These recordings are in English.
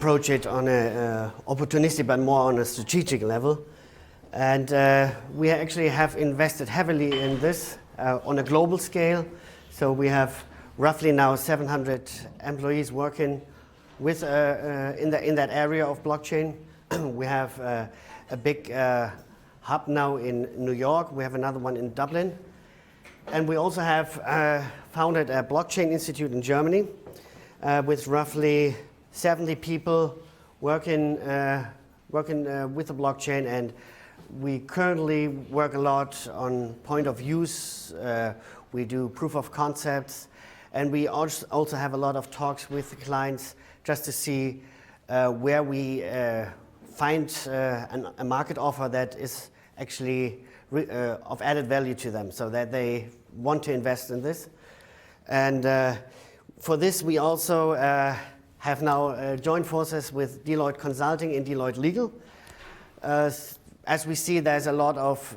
approach it on a opportunistic but more on a strategic level. And we actually have invested heavily in this on a global scale. So we have roughly now 700 employees working with in that area of blockchain. We have a big hub now in New York. We have another one in Dublin. And we also have founded a blockchain institute in Germany with roughly 70 people working with the blockchain. And we currently work a lot on point of use. We do proof of concepts. And we also have a lot of talks with the clients just to see where we find a market offer that is actually of added value to them, so that they want to invest in this. And for this, we also have now joined forces with Deloitte Consulting and Deloitte Legal. As we see, there's a lot of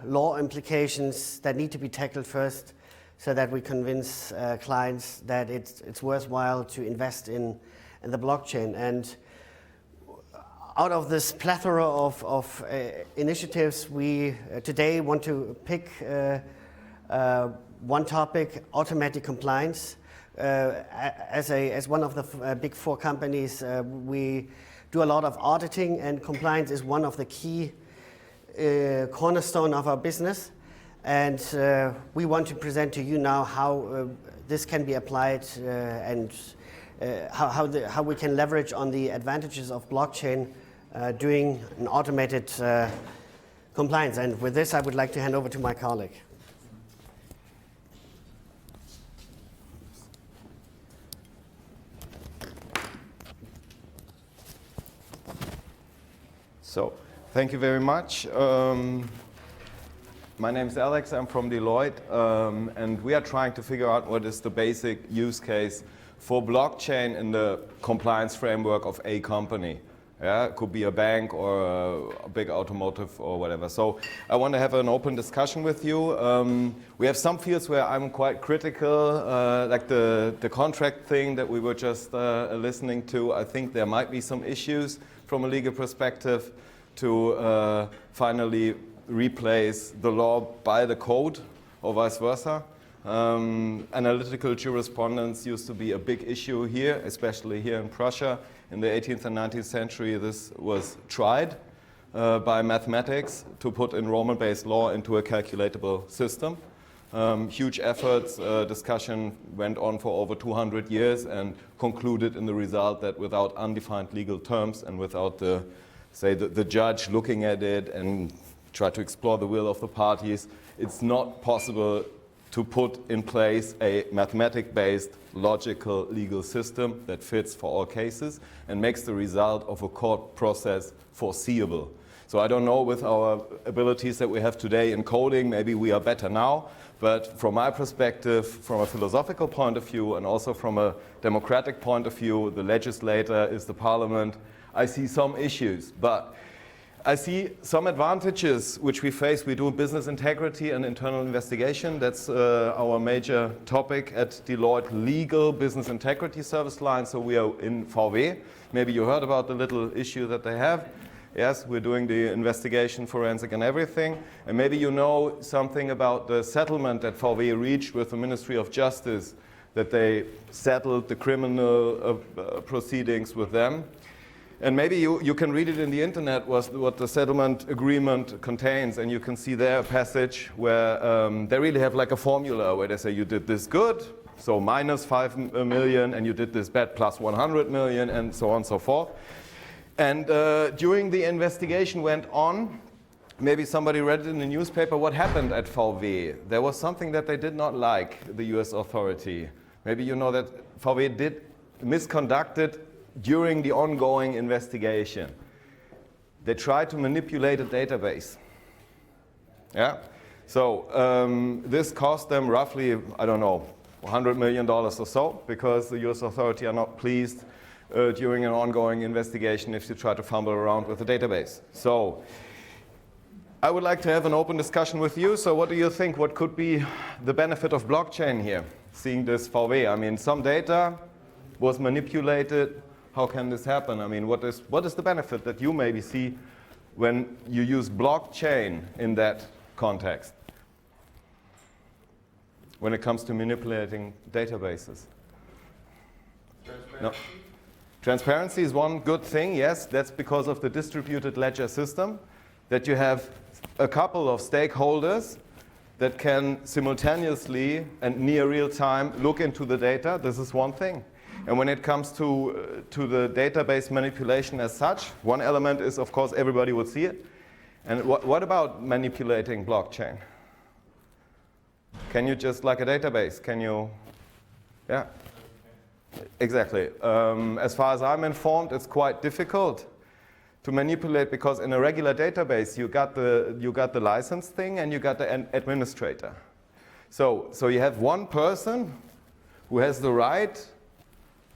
law implications that need to be tackled first, so that we convince clients that it's worthwhile to invest in the blockchain. And out of this plethora of initiatives, we today want to pick one topic: automatic compliance. As one of the big four companies, we do a lot of auditing, and compliance is one of the key cornerstone of our business. And we want to present to you now how this can be applied and how we can leverage on the advantages of blockchain doing an automated compliance. And with this, I would like to hand over to my colleague. So, thank you very much. My name is Alex, I'm from Deloitte, and we are trying to figure out what is the basic use case for blockchain in the compliance framework of a company. Yeah, it could be a bank or a big automotive or whatever. So I want to have an open discussion with you. We have some fields where I'm quite critical, like the contract thing that we were just listening to. I think there might be some issues from a legal perspective to finally replace the law by the code or vice versa. Analytical jurisprudence used to be a big issue here, especially here in Prussia. In the 18th and 19th century, this was tried by mathematics to put in Roman-based law into a calculatable system. Huge efforts, discussion went on for over 200 years and concluded in the result that without undefined legal terms and without the judge looking at it and try to explore the will of the parties, it's not possible to put in place a mathematic-based, logical legal system that fits for all cases and makes the result of a court process foreseeable. So I don't know, with our abilities that we have today in coding, maybe we are better now, but from my perspective, from a philosophical point of view and also from a democratic point of view, the legislator is the parliament. I see some issues, but I see some advantages which we face. We do business integrity and internal investigation. That's our major topic at Deloitte Legal Business Integrity Service Line. So we are in VW. Maybe you heard about the little issue that they have. Yes, we're doing the investigation, forensic and everything. And maybe you know something about the settlement that VW reached with the Ministry of Justice, that they settled the criminal proceedings with them. And maybe you can read it in the internet, what the settlement agreement contains, and you can see there a passage where they really have like a formula where they say you did this good, so minus 5 million, and you did this bad plus 100 million, and so on and so forth. And during the investigation went on, maybe somebody read it in the newspaper, what happened at VW. There was something that they did not like, the US authority. Maybe you know that VW did misconducted during the ongoing investigation. They tried to manipulate a database. Yeah? So this cost them roughly, I don't know, $100 million or so, because the US authority are not pleased during an ongoing investigation if you try to fumble around with the database. So I would like to have an open discussion with you. So what do you think? What could be the benefit of blockchain here, seeing this VW? I mean, some data was manipulated. How can this happen? I mean, what is the benefit that you maybe see when you use blockchain in that context when it comes to manipulating databases? No. Transparency is one good thing, yes. That's because of the distributed ledger system, that you have a couple of stakeholders that can simultaneously and near real time look into the data. This is one thing. And when it comes to the database manipulation as such, one element is, of course, everybody would see it. And what about manipulating blockchain? Can you just, like a database, can you, yeah, exactly. As far as I'm informed, it's quite difficult to manipulate because in a regular database, you got the license thing and you got the administrator. So you have one person who has the right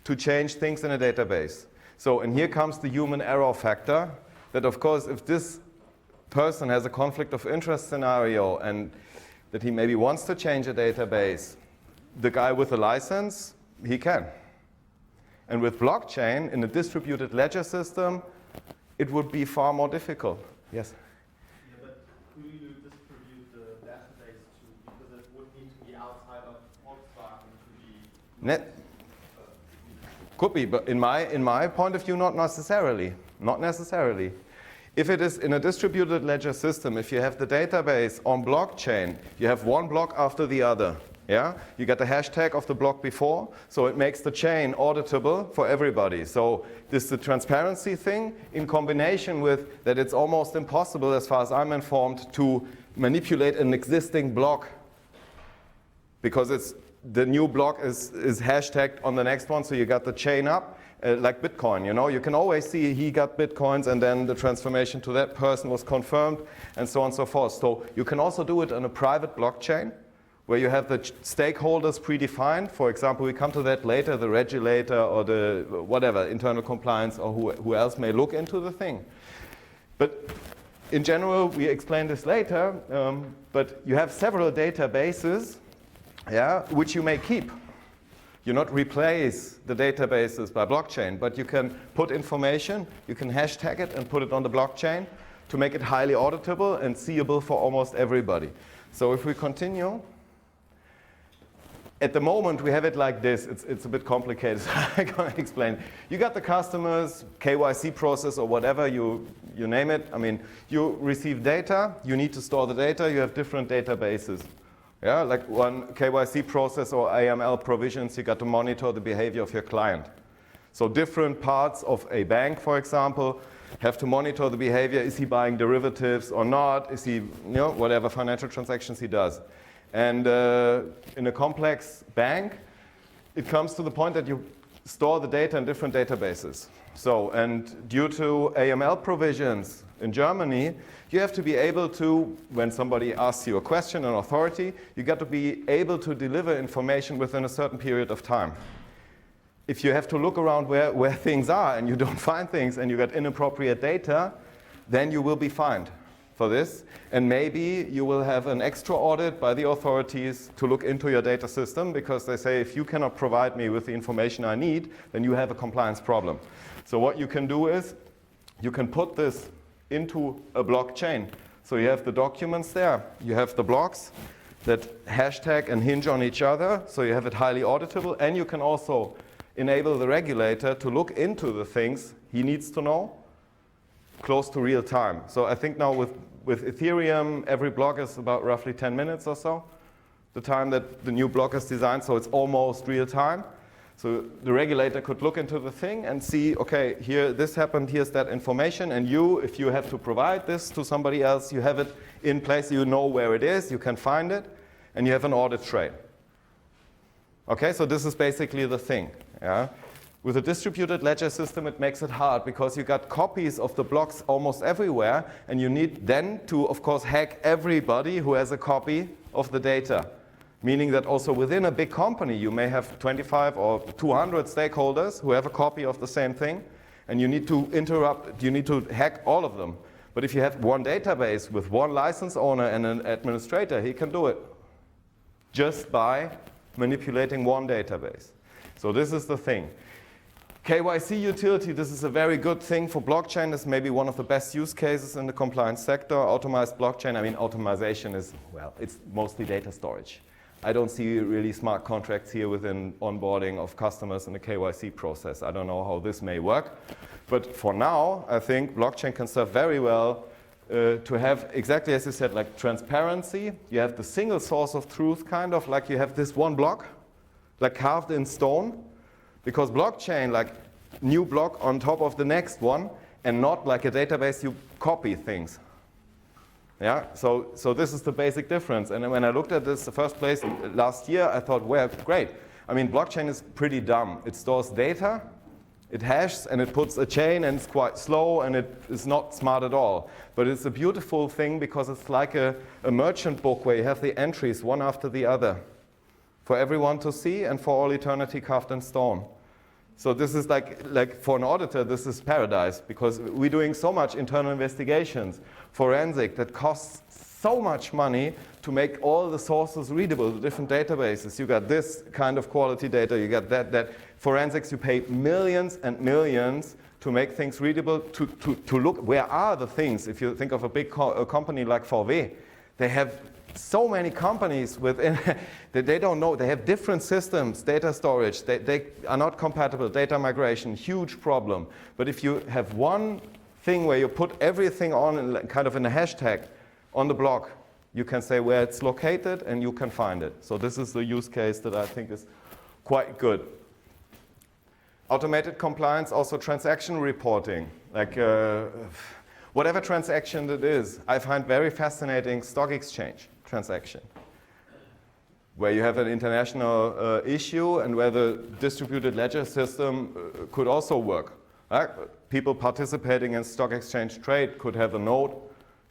to change things in a database. So, and here comes the human error factor, that of course if this person has a conflict of interest scenario and that he maybe wants to change a database, the guy with the license, he can. And with blockchain, in a distributed ledger system, it would be far more difficult. Yes? Yeah, but who do you distribute the database to? Because it would need to be outside of Volkswagen to be... Could be, but in my point of view, not necessarily. Not necessarily. If it is in a distributed ledger system, if you have the database on blockchain, you have one block after the other. Yeah? You get the hashtag of the block before, so it makes the chain auditable for everybody. So this is the transparency thing in combination with that it's almost impossible, as far as I'm informed, to manipulate an existing block because the new block is hashtagged on the next one, so you got the chain up, like Bitcoin, you know. You can always see he got Bitcoins and then the transformation to that person was confirmed and so on and so forth. So you can also do it on a private blockchain where you have the stakeholders predefined. For example, we come to that later, the regulator or the whatever, internal compliance or who else may look into the thing. But in general, we explain this later, but you have several databases, yeah, which you may keep. You not replace the databases by blockchain, but you can put information, you can hashtag it and put it on the blockchain to make it highly auditable and seeable for almost everybody. So if we continue, at the moment we have it like this. It's a bit complicated, so I'm going to explain. You got the customers, KYC process or whatever, you name it. I mean, you receive data, you need to store the data, you have different databases. Yeah, like one KYC process or AML provisions, you got to monitor the behavior of your client. So different parts of a bank, for example, have to monitor the behavior. Is he buying derivatives or not? Is he, you know, whatever financial transactions he does. And in a complex bank, it comes to the point that you store the data in different databases. So, and due to AML provisions in Germany, you have to be able to, when somebody asks you a question, an authority, you got to be able to deliver information within a certain period of time. If you have to look around where things are and you don't find things and you got inappropriate data, then you will be fined for this. And maybe you will have an extra audit by the authorities to look into your data system because they say if you cannot provide me with the information I need, then you have a compliance problem. So what you can do is you can put this into a blockchain. So you have the documents there, you have the blocks that hashtag and hinge on each other, so you have it highly auditable, and you can also enable the regulator to look into the things he needs to know close to real time. So I think now with Ethereum, every block is about roughly 10 minutes or so, the time that the new block is designed, so it's almost real time. So the regulator could look into the thing and see, okay, here this happened, here's that information, and you, if you have to provide this to somebody else, you have it in place, you know where it is, you can find it, and you have an audit trail. Okay, so this is basically the thing. Yeah? With a distributed ledger system, it makes it hard because you got copies of the blocks almost everywhere, and you need then to, of course, hack everybody who has a copy of the data. Meaning that also within a big company, you may have 25 or 200 stakeholders who have a copy of the same thing, and you need to hack all of them. But if you have one database with one license owner and an administrator, he can do it just by manipulating one database. So this is the thing. KYC utility, this is a very good thing for blockchain. This may be one of the best use cases in the compliance sector. Automized blockchain, I mean, automation is, well, it's mostly data storage. I don't see really smart contracts here within onboarding of customers in the KYC process. I don't know how this may work. But for now, I think blockchain can serve very well to have, exactly as you said, like transparency. You have the single source of truth, kind of like you have this one block, like carved in stone. Because blockchain, like new block on top of the next one, and not like a database you copy things. Yeah, so this is the basic difference. And when I looked at this the first place last year, I thought, well, great. I mean, blockchain is pretty dumb. It stores data, it hashes, and it puts a chain, and it's quite slow, and it is not smart at all. But it's a beautiful thing because it's like a merchant book where you have the entries one after the other for everyone to see and for all eternity carved in stone. So this is like for an auditor, this is paradise because we're doing so much internal investigations, forensic, that costs so much money to make all the sources readable, the different databases. You got this kind of quality data, you got that. Forensics, you pay millions and millions to make things readable, to look where are the things. If you think of a big company like VW, they have so many companies within that they don't know. They have different systems, data storage. They are not compatible. Data migration, huge problem. But if you have one thing where you put everything on kind of in a hashtag on the block, you can say where it's located and you can find it. So this is the use case that I think is quite good. Automated compliance, also transaction reporting. Like whatever transaction it is, I find very fascinating stock exchange transaction, where you have an international issue and where the distributed ledger system could also work. Right? People participating in stock exchange trade could have a node,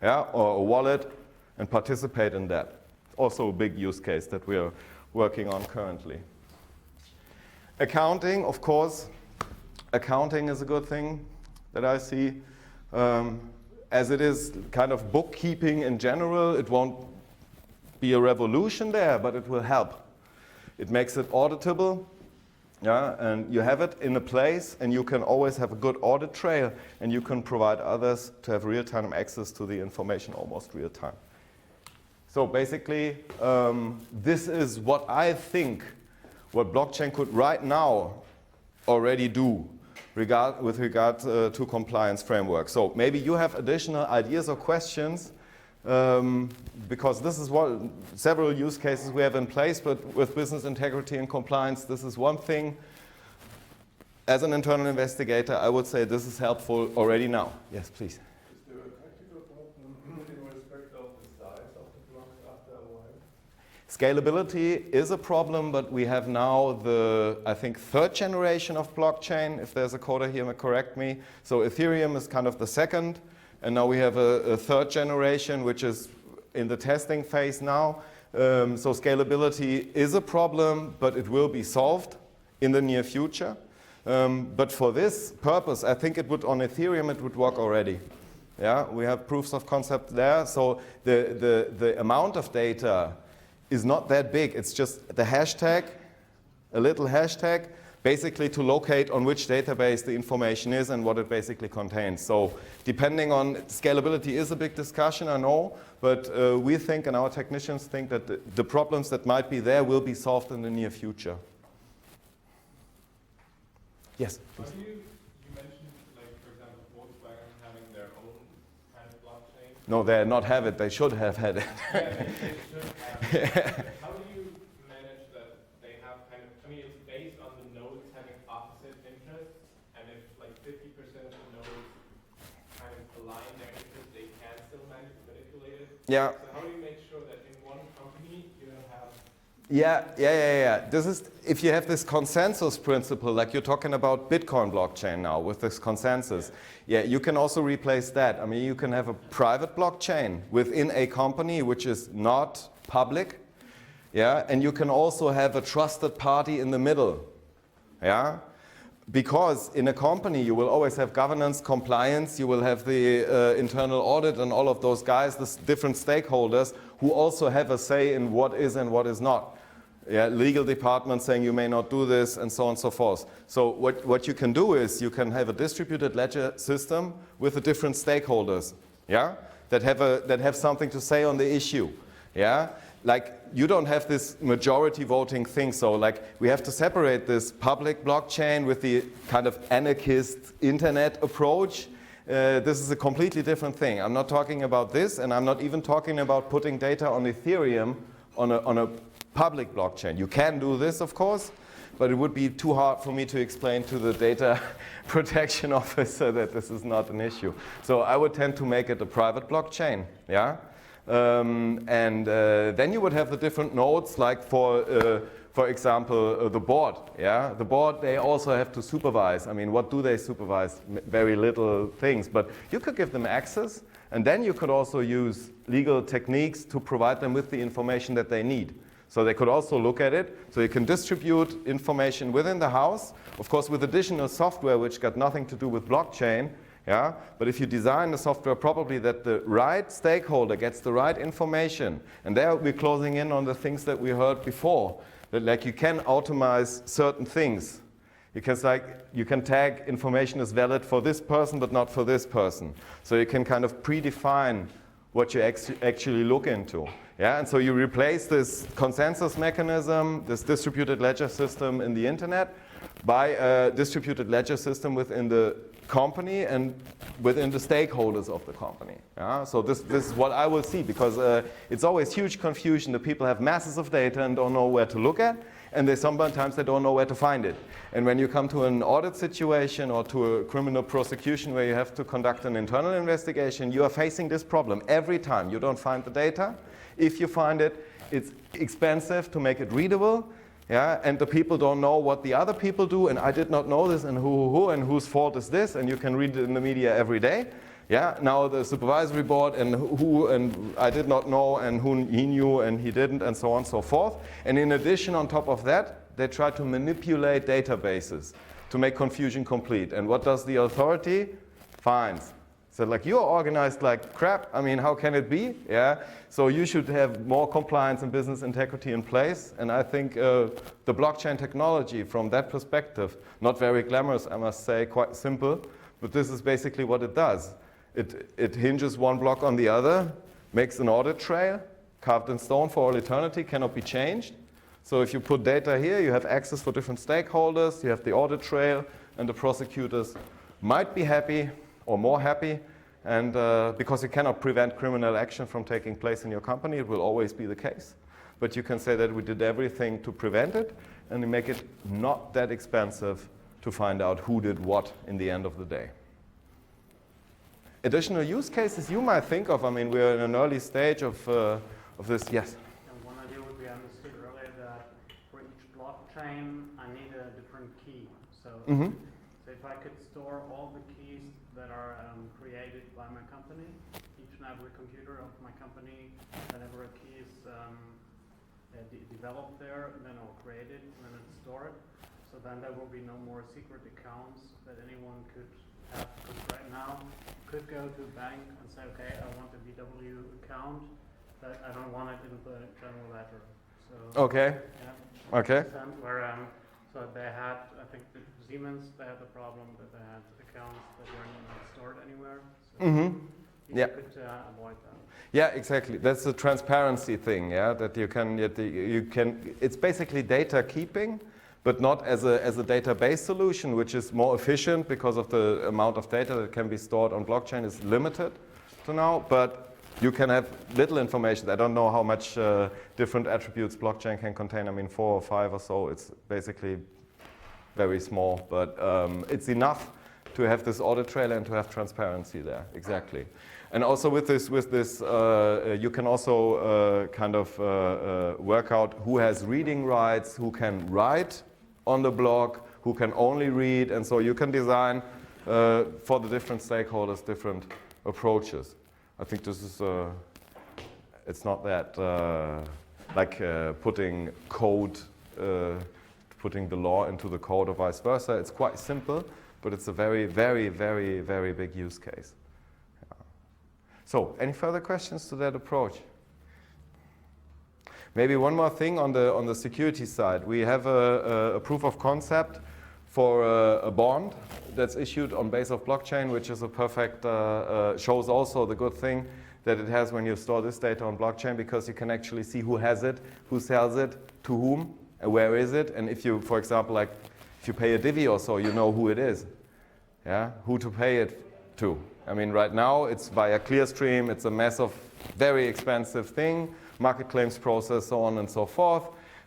yeah, or a wallet and participate in that. Also a big use case that we are working on currently. Accounting, of course, accounting is a good thing that I see. As it is kind of bookkeeping in general, it won't be a revolution there, but it will help. It makes it auditable, yeah, and you have it in a place, and you can always have a good audit trail, and you can provide others to have real-time access to the information, almost real-time. So basically, this is what I think what blockchain could right now already do with regard to compliance framework. So maybe you have additional ideas or questions, because this is several use cases we have in place, but with business integrity and compliance, this is one thing. As an internal investigator, I would say this is helpful already now. Yes, please. Is there a practical problem in respect of the size of the blocks after a while? Scalability is a problem, but we have now the, I think, third generation of blockchain. If there's a coder here, correct me. So Ethereum is kind of the second, and now we have a third generation, which is in the testing phase now. So scalability is a problem, but it will be solved in the near future. But for this purpose, I think it would, on Ethereum, it would work already. Yeah, we have proofs of concept there. So the amount of data is not that big. It's just the hashtag, a little hashtag, basically to locate on which database the information is and what it basically contains. So depending on scalability is a big discussion, I know, but we think and our technicians think that the problems that might be there will be solved in the near future. Yes? Please. You mentioned, like, for example, Volkswagen having their own kind of blockchain. No, they not have it. They should have had it. Yeah, they should have. How do you manage that they have kind of, I mean, it's based on the nodes having opposite interests, and if like 50% of the nodes kind of align their interests, they can still manipulate it? Yeah. So how do you make sure that in one company you don't have... Yeah. This is, if you have this consensus principle, like you're talking about Bitcoin blockchain now with this consensus, yeah, you can also replace that. I mean, you can have a private blockchain within a company which is not public, yeah, and you can also have a trusted party in the middle, yeah, because in a company you will always have governance, compliance, you will have the internal audit and all of those guys, the different stakeholders who also have a say in what is and what is not. Yeah, legal department saying you may not do this, and so on and so forth. So what you can do is you can have a distributed ledger system with the different stakeholders, yeah, that have something to say on the issue, yeah. Like you don't have this majority voting thing. So like we have to separate this public blockchain with the kind of anarchist internet approach. This is a completely different thing. I'm not talking about this, and I'm not even talking about putting data on Ethereum on a public blockchain. You can do this, of course, but it would be too hard for me to explain to the data protection officer that this is not an issue. So I would tend to make it a private blockchain, yeah? Then you would have the different nodes, like for example, the board, yeah? The board, they also have to supervise. I mean, what do they supervise? Very little things, but you could give them access, and then you could also use legal techniques to provide them with the information that they need. So they could also look at it. So you can distribute information within the house, of course with additional software which got nothing to do with blockchain. Yeah? But if you design the software properly that the right stakeholder gets the right information, and there we're closing in on the things that we heard before, that like you can automate certain things. You can tag information as valid for this person but not for this person. So you can kind of predefine what you actually look into. Yeah, and so you replace this consensus mechanism, this distributed ledger system in the internet, by a distributed ledger system within the company and within the stakeholders of the company. Yeah? So this is what I will see, because it's always huge confusion. The people have masses of data and don't know where to look at, and sometimes they don't know where to find it. And when you come to an audit situation or to a criminal prosecution where you have to conduct an internal investigation, you are facing this problem every time. You don't find the data. If you find it, it's expensive to make it readable, yeah, and the people don't know what the other people do, and I did not know this, and who, and whose fault is this, and you can read it in the media every day. Yeah, now the supervisory board, and who, and I did not know, and who he knew, and he didn't, and so on and so forth. And in addition, on top of that, they try to manipulate databases to make confusion complete. And what does the authority? Fines. So like, you're organized like crap. I mean, how can it be? Yeah. So you should have more compliance and business integrity in place. And I think the blockchain technology from that perspective, not very glamorous, I must say, quite simple, but this is basically what it does. It hinges one block on the other, makes an audit trail, carved in stone for all eternity, cannot be changed. So if you put data here, you have access for different stakeholders, you have the audit trail, and the prosecutors might be happy or more happy, and because you cannot prevent criminal action from taking place in your company, it will always be the case. But you can say that we did everything to prevent it, and we make it not that expensive to find out who did what in the end of the day. Additional use cases you might think of, I mean, we're in an early stage of this, yes? And one idea would be, I understood earlier that for each blockchain, I need a different key. So, so if I could store all the keys that are created by my company, each and every computer of my company, whenever a key is developed there, and then I'll create it, and then it's stored. So then there will be no more secret accounts that anyone could have. Because right now, could go to a bank and say, okay, I want a VW account, but I don't want it in the general ledger. So, okay. Yeah. Okay. Where, so they had, I think the Siemens, they had the problem that they had accounts that were not stored anywhere. So you could avoid that. Yeah, exactly. That's the transparency thing, yeah, that you can, it's basically data keeping, but not as a database solution, which is more efficient because of the amount of data that can be stored on blockchain is limited to now, but you can have little information. I don't know how much different attributes blockchain can contain. I mean, 4 or 5 or so. It's basically very small, but it's enough to have this audit trail and to have transparency there, exactly. And also with this, you can also kind of work out who has reading rights, who can write on the block, who can only read, and so you can design for the different stakeholders different approaches. I think this is, it's not that like putting code, putting the law into the code or vice versa. It's quite simple, but it's a very, very, very, very big use case. Yeah. So, any further questions to that approach? Maybe one more thing on the security side. We have a proof of concept for a bond that's issued on base of blockchain, which is a perfect, shows also the good thing that it has when you store this data on blockchain, because you can actually see who has it, who sells it, to whom, and where is it. And if you, for example, like if you pay a divvy or so, you know who it is, yeah, who to pay it to. I mean, right now it's via Clearstream. It's a massive, very expensive thing, market claims process, so on and so forth.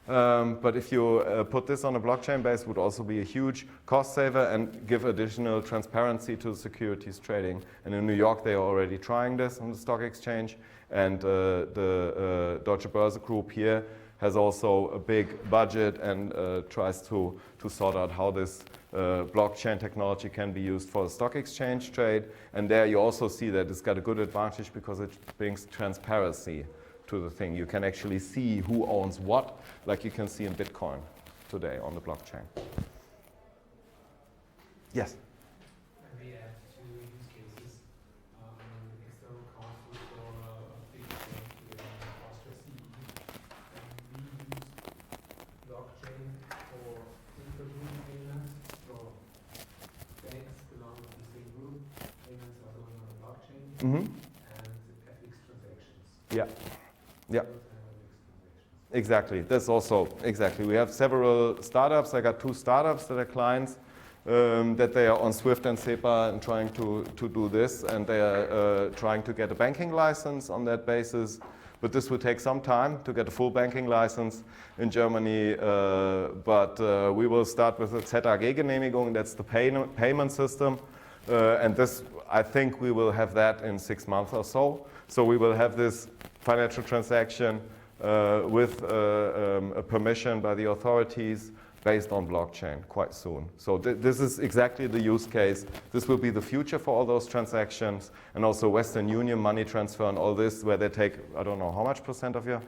But if you put this on a blockchain base, would also be a huge cost saver and give additional transparency to securities trading. And in New York, they are already trying this on the stock exchange. And the Deutsche Börse Group here has also a big budget and tries to sort out how this blockchain technology can be used for the stock exchange trade. And there you also see that it's got a good advantage because it brings transparency to the thing. You can actually see who owns what, like you can see in Bitcoin today on the blockchain. Yes? We add two use cases. External counsel for a big bank in Austria CE. We use blockchain for intergroup payments. So banks belong to the same group. Payments are going on the blockchain. Mm-hmm. And FX transactions. Yeah. Yeah. Real-time FX transactions. Exactly. That's also, exactly. We have several startups. I got 2 startups that are clients that they are on Swift and SEPA and trying to do this. And they are trying to get a banking license on that basis. But this will take some time to get a full banking license in Germany. But we will start with the ZAG-Genehmigung. That's the payment system. And this, I think we will have that in 6 months or so. So we will have this financial transaction with a permission by the authorities based on blockchain quite soon. So this is exactly the use case. This will be the future for all those transactions, and also Western Union money transfer and all this, where they take, I don't know how much % of your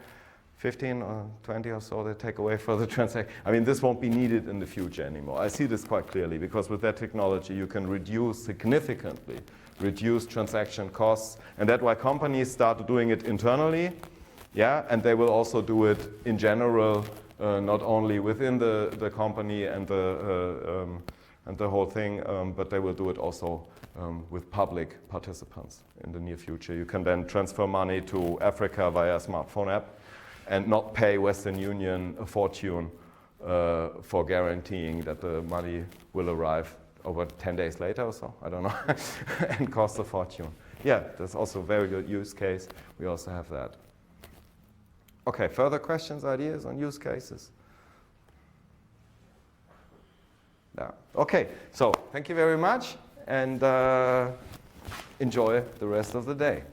15 or 20 or so they take away for the transaction. I mean, this won't be needed in the future anymore. I see this quite clearly, because with that technology you can significantly reduce transaction costs, and that's why companies start doing it internally, yeah, and they will also do it in general, not only within the company and the whole thing, but they will do it also with public participants in the near future. You can then transfer money to Africa via a smartphone app and not pay Western Union a fortune for guaranteeing that the money will arrive over 10 days later or so, I don't know, and cost a fortune. Yeah, that's also a very good use case. We also have that. Okay, further questions, ideas on use cases? No. Okay, so thank you very much, and enjoy the rest of the day.